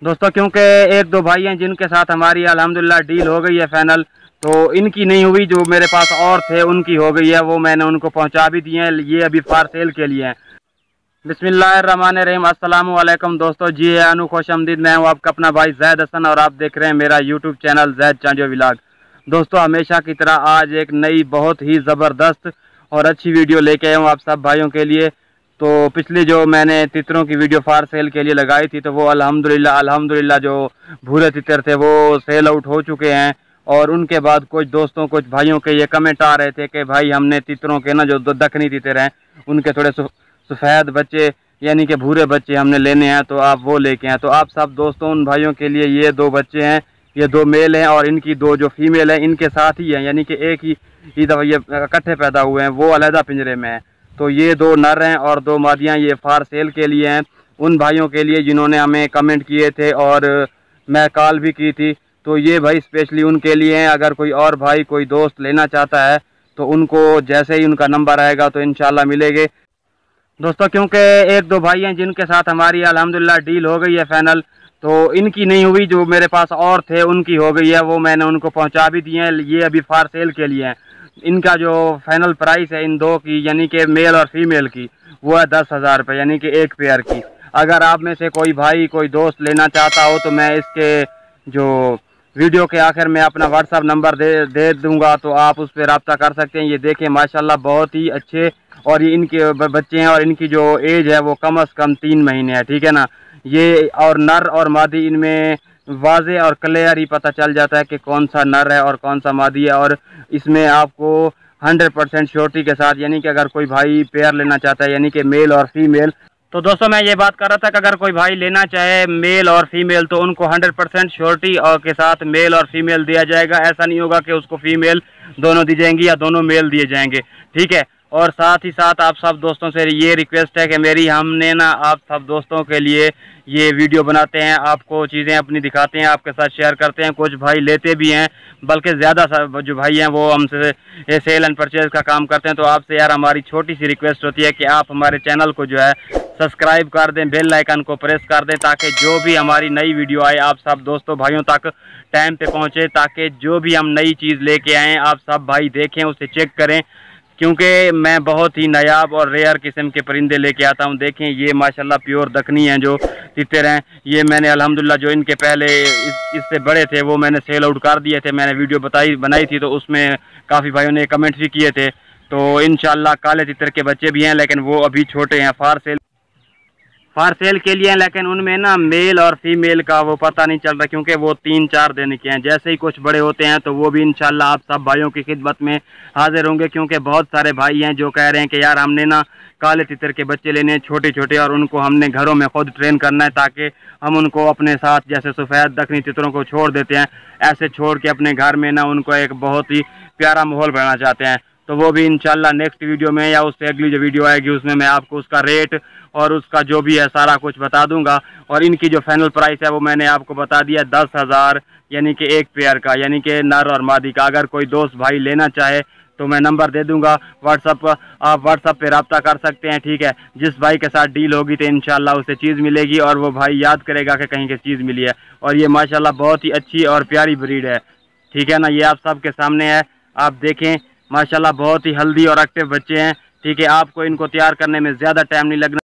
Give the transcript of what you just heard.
दोस्तों, क्योंकि एक दो भाई हैं जिनके साथ हमारी अल्हम्दुलिल्लाह डील हो गई है फाइनल, तो इनकी नहीं हुई, जो मेरे पास और थे उनकी हो गई है, वो मैंने उनको पहुंचा भी दिए हैं। ये अभी फार सेल के लिए हैं। बिस्मिल्लाहिर्रहमानिर्रहीम, अस्सलामु अलैकुम दोस्तों। जी है अनु खुशआमदीद। मैं हूँ आपका अपना भाई जैद हसन और आप देख रहे हैं मेरा यूट्यूब चैनल जैद चांजो व्लॉग। दोस्तों, हमेशा की तरह आज एक नई बहुत ही ज़बरदस्त और अच्छी वीडियो लेके आया हूँ आप सब भाइयों के लिए। तो पिछली जो मैंने तितरों की वीडियो फार सेल के लिए लगाई थी, तो वो अल्हम्दुलिल्लाह जो भूरे तितर थे वो सेल आउट हो चुके हैं। और उनके बाद कुछ दोस्तों कुछ भाइयों के ये कमेंट आ रहे थे कि भाई हमने तितरों के ना जो दखनी तितर हैं उनके थोड़े सफ़ेद बच्चे यानी कि भूरे बच्चे हमने लेने हैं, तो आप वो लेके हैं। तो आप सब दोस्तों उन भाइयों के लिए ये दो बच्चे हैं, ये दो मेल हैं और इनकी दो जो फीमेल हैं इनके साथ ही हैं, यानी कि एक ही दफ़ा ये इकट्ठे पैदा हुए हैं, वो अलहदा पिंजरे में हैं। तो ये दो नर हैं और दो मादियाँ ये फार सेल के लिए हैं। उन भाइयों के लिए जिन्होंने हमें कमेंट किए थे और मैं कॉल भी की थी, तो ये भाई स्पेशली उनके लिए हैं। अगर कोई और भाई कोई दोस्त लेना चाहता है तो उनको जैसे ही उनका नंबर आएगा तो इंशाल्लाह मिलेंगे। दोस्तों, क्योंकि एक दो भाई हैं जिनके साथ हमारी अल्हम्दुलिल्लाह डील हो गई है फाइनल, तो इनकी नहीं हुई, जो मेरे पास और थे उनकी हो गई है, वो मैंने उनको पहुंचा भी दिए हैं। ये अभी फार सेल के लिए हैं। इनका जो फाइनल प्राइस है इन दो की, यानी कि मेल और फीमेल की, वो है 10,000 रुपये, यानी कि एक पेयर की। अगर आप में से कोई भाई कोई दोस्त लेना चाहता हो तो मैं इसके जो वीडियो के आखिर में अपना व्हाट्सअप नंबर दे दूंगा, तो आप उस पर रब्ता कर सकते हैं। ये देखें माशाल्लाह बहुत ही अच्छे और ये इनके बच्चे हैं और इनकी जो एज है वो कम से कम 3 महीने है, ठीक है ना। ये और नर और मादी इनमें वाज़े और क्लियर ही पता चल जाता है कि कौन सा नर है और कौन सा मादी है। और इसमें आपको 100% श्योरिटी के साथ, यानी कि अगर कोई भाई पेयर लेना चाहता है यानी कि मेल और फीमेल, तो दोस्तों मैं ये बात कर रहा था कि अगर कोई भाई लेना चाहे मेल और फीमेल तो उनको 100% श्योरिटी और के साथ मेल और फीमेल दिया जाएगा। ऐसा नहीं होगा कि उसको फीमेल दोनों दी जाएंगी या दोनों मेल दिए जाएंगे, ठीक है। और साथ ही साथ आप सब दोस्तों से ये रिक्वेस्ट है कि मेरी, हमने ना आप सब दोस्तों के लिए ये वीडियो बनाते हैं, आपको चीज़ें अपनी दिखाते हैं, आपके साथ शेयर करते हैं। कुछ भाई लेते भी हैं, बल्कि ज़्यादा जो भाई हैं वो हमसे ये सेल एंड परचेज़ का काम करते हैं। तो आपसे यार हमारी छोटी सी रिक्वेस्ट होती है कि आप हमारे चैनल को जो है सब्सक्राइब कर दें, बेल आइकन को प्रेस कर दें, ताकि जो भी हमारी नई वीडियो आए आप सब दोस्तों भाइयों तक टाइम पे पहुँचे, ताकि जो भी हम नई चीज़ लेके आएँ आप सब भाई देखें, उसे चेक करें। क्योंकि मैं बहुत ही नायाब और रेयर किस्म के परिंदे लेके आता हूँ। देखें ये माशाल्लाह प्योर दखनी हैं जो तितर हैं। ये मैंने अल्हम्दुलिल्लाह जो इनके पहले इससे बड़े थे वो मैंने सेल आउट कर दिए थे। मैंने वीडियो बनाई थी तो उसमें काफ़ी भाइयों ने कमेंट भी किए थे। तो इंशाल्लाह काले तितर के बच्चे भी हैं, लेकिन वो अभी छोटे हैं, फार सेल के लिए हैं, लेकिन उनमें ना मेल और फीमेल का वो पता नहीं चल रहा, क्योंकि वो 3-4 दिन के हैं। जैसे ही कुछ बड़े होते हैं तो वो भी इंशाल्लाह आप सब भाइयों की खिदमत में हाजिर होंगे। क्योंकि बहुत सारे भाई हैं जो कह रहे हैं कि यार हमने ना काले तितर के बच्चे लेने हैं छोटे छोटे, और उनको हमने घरों में खुद ट्रेन करना है, ताकि हम उनको अपने साथ जैसे सफ़ेद दखनी तितरों को छोड़ देते हैं ऐसे छोड़ के अपने घर में ना उनको एक बहुत ही प्यारा माहौल बनाना चाहते हैं। तो वो भी इंशाल्लाह नेक्स्ट वीडियो में या उससे अगली जो वीडियो आएगी उसमें मैं आपको उसका रेट और उसका जो भी है सारा कुछ बता दूंगा। और इनकी जो फाइनल प्राइस है वो मैंने आपको बता दिया 10,000, यानी कि एक पेयर का, यानी कि नर और मादी का। अगर कोई दोस्त भाई लेना चाहे तो मैं नंबर दे दूंगा आप व्हाट्सअप पे रब्ता कर सकते हैं, ठीक है। जिस भाई के साथ डील होगी तो इंशाल्लाह उसे चीज़ मिलेगी और वो भाई याद करेगा कि कहीं की चीज़ मिली है। और ये माशाल्लाह बहुत ही अच्छी और प्यारी ब्रीड है, ठीक है ना। ये आप सबके सामने है, आप देखें माशाल्लाह बहुत ही हेल्दी और एक्टिव बच्चे हैं, ठीक है। आपको इनको तैयार करने में ज़्यादा टाइम नहीं लगना।